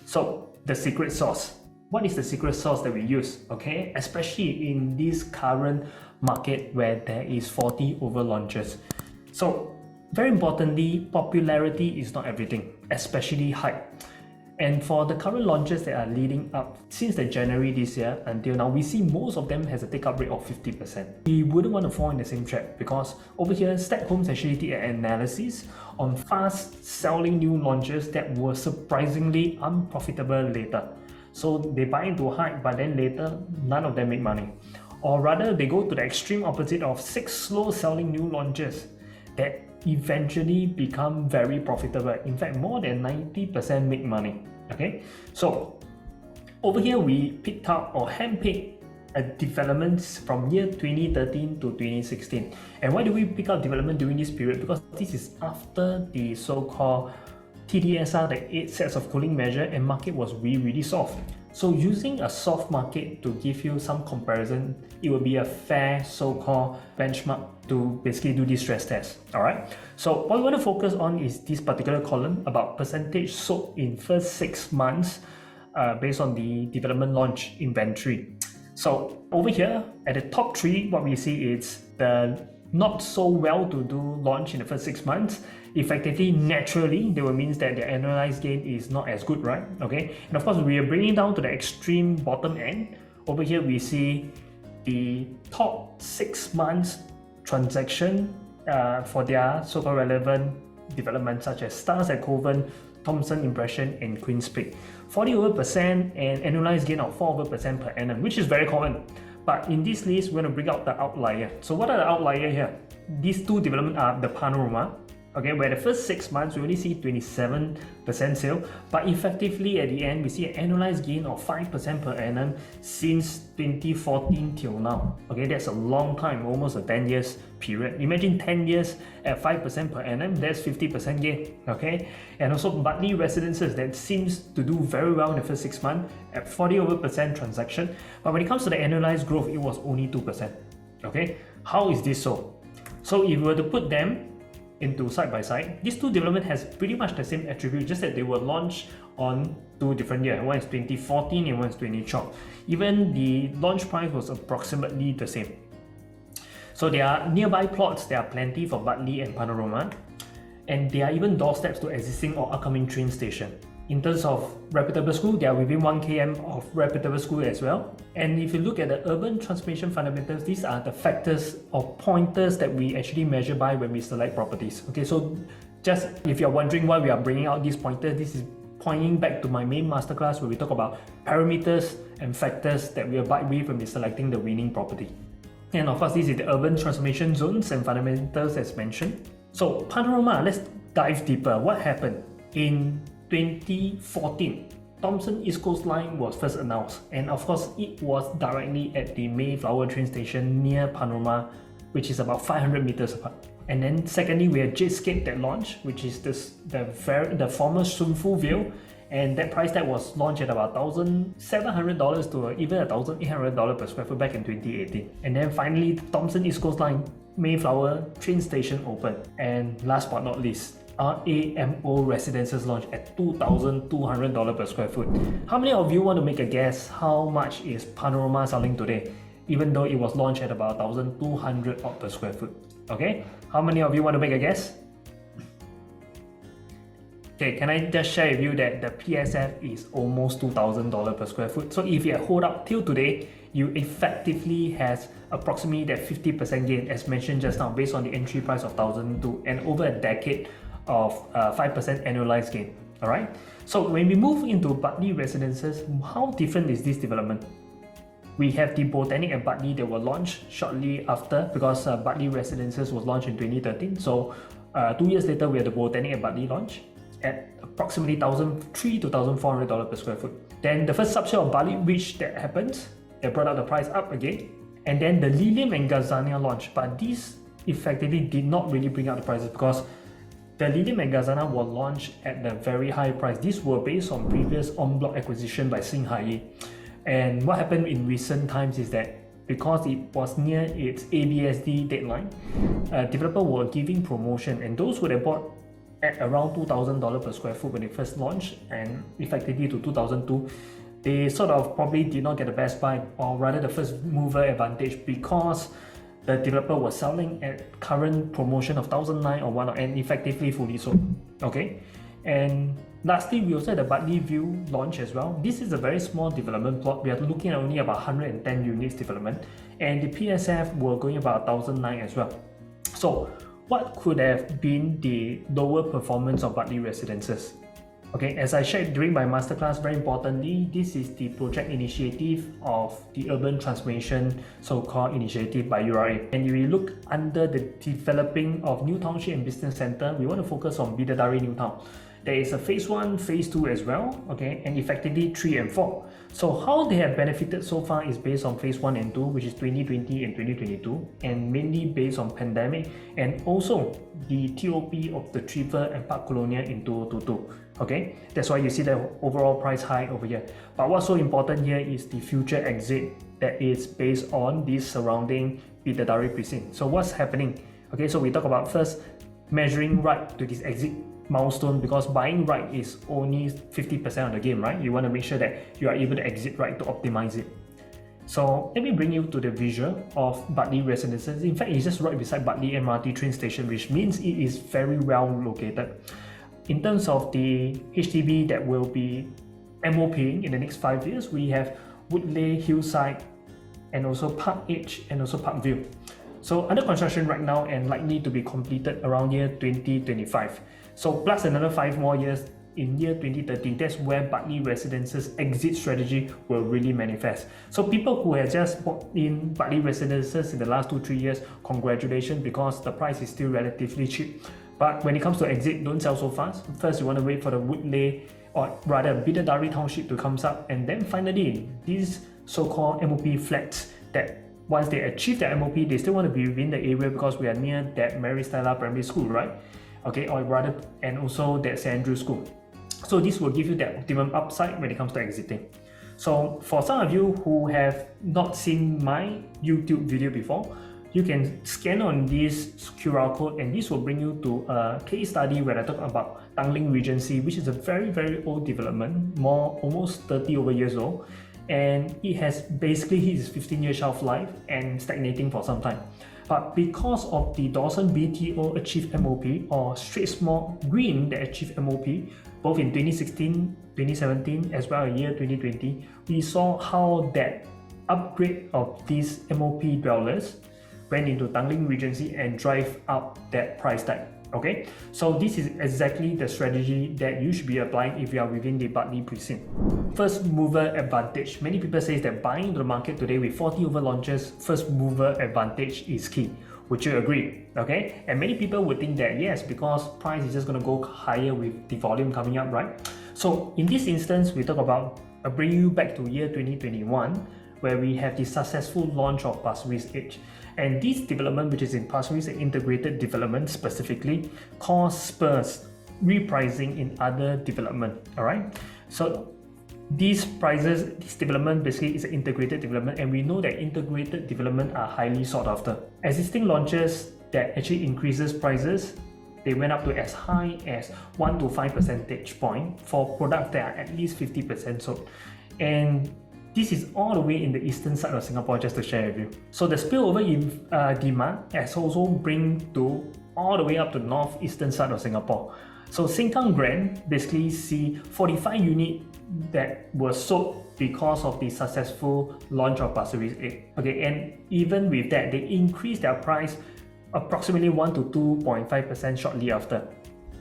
So the secret sauce. What is the secret sauce that we use? Okay, especially in this current market where there is 40 over launches. So very importantly, popularity is not everything, especially hype. And for the current launches that are leading up since the January this year until now, we see most of them has a take-up rate of 50%. We wouldn't want to fall in the same trap because over here, Stack Homes actually did an analysis on fast-selling new launches that were surprisingly unprofitable later. So they buy into hype, but then later, none of them make money. Or rather, they go to the extreme opposite of 6 slow-selling new launches that eventually become very profitable. In fact, more than 90% make money. Okay, so over here we picked up or handpicked developments from year 2013 to 2016. And why do we pick up development during this period? Because this is after the so-called TDSR, the 8 sets of cooling measure, and market was really soft. So using a soft market to give you some comparison, it will be a fair so-called benchmark to basically do this stress test. Alright, so what we want to focus on is this particular column about percentage sold in first 6 months based on the development launch inventory. So over here at the top 3, what we see is the not so well to do launch in the first 6 months. Effectively, naturally, that will mean that the annualized gain is not as good, right? Okay, and of course, we are bringing down to the extreme bottom end. Over here, we see the top 6 months transaction for their so-called relevant developments such as Stars at Coven, Thompson Impression, and Queen's Peak. 40% and annualized gain of 4% per annum, which is very common. But in this list, we're going to bring out the outlier. So what are the outlier here? These 2 developments are the Panorama, okay, where the first 6 months we only see 27% sale, but effectively at the end we see an annualized gain of 5% per annum since 2014 till now. Okay, that's a long time, almost a 10 years period. Imagine 10 years at 5% per annum, that's 50% gain. Okay, and also Bartley Residences that seems to do very well in the first 6 months at 40% transaction, but when it comes to the annualized growth, it was only 2%. Okay, how is this so? So if we were to put them into side by side, these 2 development has pretty much the same attribute, just that they were launched on 2 different years. One is 2014 and one is 2012. Even the launch price was approximately the same. So there are nearby plots, there are plenty for Bartley and Panorama, and there are even doorsteps to existing or upcoming train station. In terms of reputable school, they are within 1 km of reputable school as well. And if you look at the urban transformation fundamentals, these are the factors or pointers that we actually measure by when we select properties. Okay, so just if you're wondering why we are bringing out these pointers, this is pointing back to my main masterclass where we talk about parameters and factors that we abide with when we're selecting the winning property. And of course, this is the urban transformation zones and fundamentals as mentioned. So Panorama, let's dive deeper. What happened? In 2014, Thomson East Coast Line was first announced, and of course it was directly at the Mayflower train station near Panorama, which is about 500 meters apart. And then secondly, we had Jadescape that launched, which is the former Sun Fu Ville, and that price tag was launched at about $1,700 to even $1,800 per square foot back in 2018. And then finally, Thomson East Coast Line Mayflower train station opened, and last but not least, RAMO Residences launched at $2,200 per square foot. How many of you want to make a guess how much is Panorama selling today, even though it was launched at about $1,200 per square foot? Okay, how many of you want to make a guess? Okay, can I just share with you that the PSF is almost $2,000 per square foot. So if you hold up till today, you effectively has approximately that 50% gain as mentioned just now based on the entry price of $1,200 and over a decade of 5% annualized gain. Alright, so when we move into Bartley Residences, how different is this development? We have the Botanic at Bartley that were launched shortly after, because Bartley Residences was launched in 2013. So 2 years later, we had the Botanic at Bartley launch at approximately $1,300 to $1,400 per square foot. Then the first subset of Bartley Ridge that happens, they brought up the price up again. And then the Lilium and Gazania launch, but these effectively did not really bring up the prices because the Lilium and Gazana were launched at the very high price. These were based on previous en-bloc acquisition by Singhai. And what happened in recent times is that because it was near its ABSD deadline, developers were giving promotion, and those who had bought at around $2,000 per square foot when it first launched, and effectively to 2002, they sort of probably did not get the best buy, or rather the first mover advantage, because the developer was selling at current promotion of 1,009 or whatnot, and effectively fully sold. Okay, and lastly, we also had the Bartley View launch as well. This is a very small development plot. We are looking at only about 110 units development, and the PSF were going about 1,009 as well. So what could have been the lower performance of Bartley Residences? Okay, as I shared during my masterclass, very importantly, this is the project initiative of the Urban Transformation so-called initiative by URA. And if we look under the developing of New Township and Business Center, we want to focus on Bidadari New Town. There is a phase 1, phase 2 as well, okay, and effectively 3 and 4. So how they have benefited so far is based on phase 1 and 2, which is 2020 and 2022, and mainly based on pandemic, and also the TOP of the Triver and Park Colonial in 2022. Okay, that's why you see the overall price high over here. But what's so important here is the future exit that is based on this surrounding Bidadari precinct. So what's happening? Okay, so we talk about first measuring right to this exit milestone, because buying right is only 50% of the game, right? You want to make sure that you are able to exit right to optimize it. So let me bring you to the visual of Bartley Residences. In fact, it's just right beside Bartley MRT train station, which means it is very well located. In terms of the HDB that will be MOPing in the next 5 years, we have Woodley, Hillside, and also Park Edge, and also Park View. So under construction right now and likely to be completed around year 2025. So plus another 5 more years in year 2030, that's where Bartley Residences exit strategy will really manifest. So people who have just bought in Bartley Residences in the last 2-3 years, congratulations, because the price is still relatively cheap. But when it comes to exit, don't sell so fast. First, you want to wait for the Woodley, or rather Bidadari Township to come up, and then finally these so-called MOP flats that once they achieve their MOP, they still want to be within the area because we are near that Mary Stella Primary School, right? Okay, or rather, and also that St. Andrew School. So this will give you that optimum upside when it comes to exiting. So for some of you who have not seen my YouTube video before, you can scan on this QR code, and this will bring you to a case study where I talk about Tanglin Regency, which is a very, very old development, almost 30 over years old. And it has basically hit its 15-year shelf life and stagnating for some time. But because of the Dawson BTO achieved MOP, or Straits Small Green that achieved MOP, both in 2016, 2017, as well as year 2020, we saw how that upgrade of these MOP dwellers went into Tanglin Regency and drive up that price tag. Okay, so this is exactly the strategy that you should be applying if you are within the Bartley precinct. First mover advantage. Many people say that buying into the market today with 40 over launches, first mover advantage is key. Would you agree? Okay, and many people would think that yes, because price is just going to go higher with the volume coming up, right? So in this instance, we talk about bringing you back to year 2021, where we have the successful launch of Pasir Ris Edge. And this development, which is in Pasir Ris, an integrated development specifically, caused spurs repricing in other development. All right. So these prices, this development basically is an integrated development, and we know that integrated development are highly sought after. Existing launches that actually increases prices, they went up to as high as 1 to 5 percentage point for products that are at least 50% sold. And this is all the way in the eastern side of Singapore, just to share with you. So the spillover in demand has also bring to all the way up to northeastern side of Singapore. So Sengkang Grand basically see 45 units that were sold because of the successful launch of Pasir Ris 8. Okay, and even with that, they increased their price approximately 1 to 2.5% shortly after.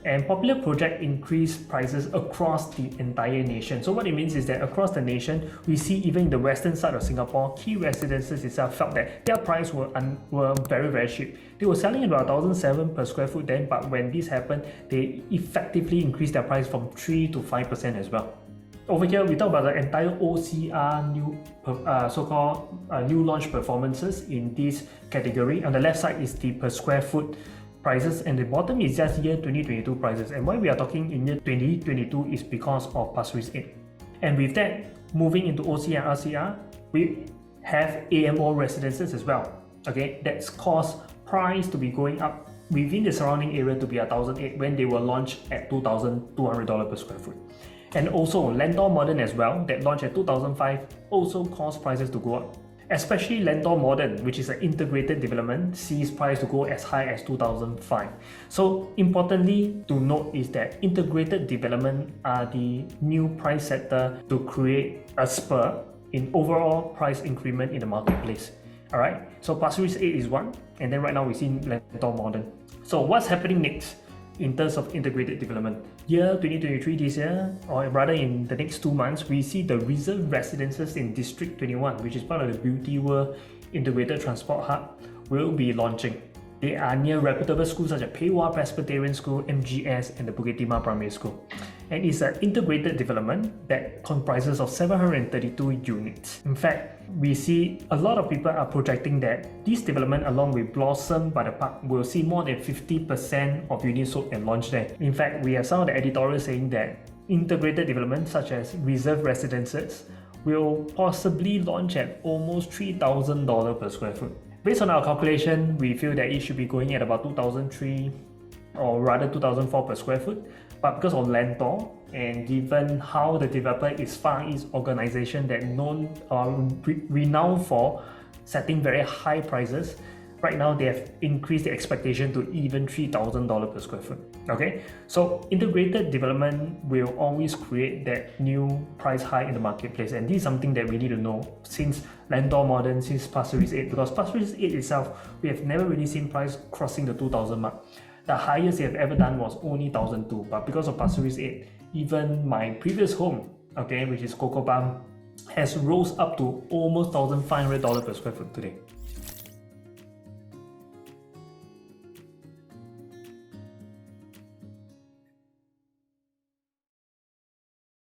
And popular project increased prices across the entire nation. So what it means is that across the nation, we see even in the western side of Singapore, key residences itself felt that their price were very, very cheap. They were selling at about 1,007 per square foot then, but when this happened, they effectively increased their price from 3 to 5% as well. Over here, we talk about the entire OCR new so-called new launch performances in this category. On the left side is the per square foot prices, and the bottom is just year 2022 prices. And why we are talking in year 2022 is because of Pasir Ris 8. And with that, moving into OC and RCR, we have AMO residences as well. Okay, that's caused price to be going up within the surrounding area to be 1,008 when they were launched at $2,200 per square foot. And also Landor Modern as well, that launched at 2005, also caused prices to go up. Especially Landor Modern, which is an integrated development, sees price to go as high as 2005. So importantly to note is that integrated development are the new price sector to create a spur in overall price increment in the marketplace. Alright, so Pasir Ris 8 is one, and then right now we see Landor Modern. So what's happening next in terms of integrated development? Year 2023 this year, or rather in the next 2 months, we see the reserve residences in District 21, which is part of the Beauty World Integrated Transport Hub, will be launching. They are near reputable schools such as Pei Wah Presbyterian School, MGS, and the Bukit Timah Primary School. And it's an integrated development that comprises of 732 units. In fact, we see a lot of people are projecting that this development along with Blossom by the Park will see more than 50% of units sold and launched there. In fact, we have some of the editorials saying that integrated developments such as reserve residences will possibly launch at almost $3,000 per square foot. Based on our calculation, we feel that it should be going at about 2003 or rather 2004 per square foot. But because of Landor and given how the developer is Far East organization that renowned for setting very high prices, right now they have increased the expectation to even $3,000 per square foot. Okay, so integrated development will always create that new price high in the marketplace, and this is something that we need to know since Landor Modern, since Pasir Ris 8, because Pasir Ris 8 itself, we have never really seen price crossing the 2,000 mark. The highest they have ever done was only 1,002, but because of Pasir Ris 8, even my previous home, okay, which is Coco Palm, has rose up to almost $1,500 per square foot today.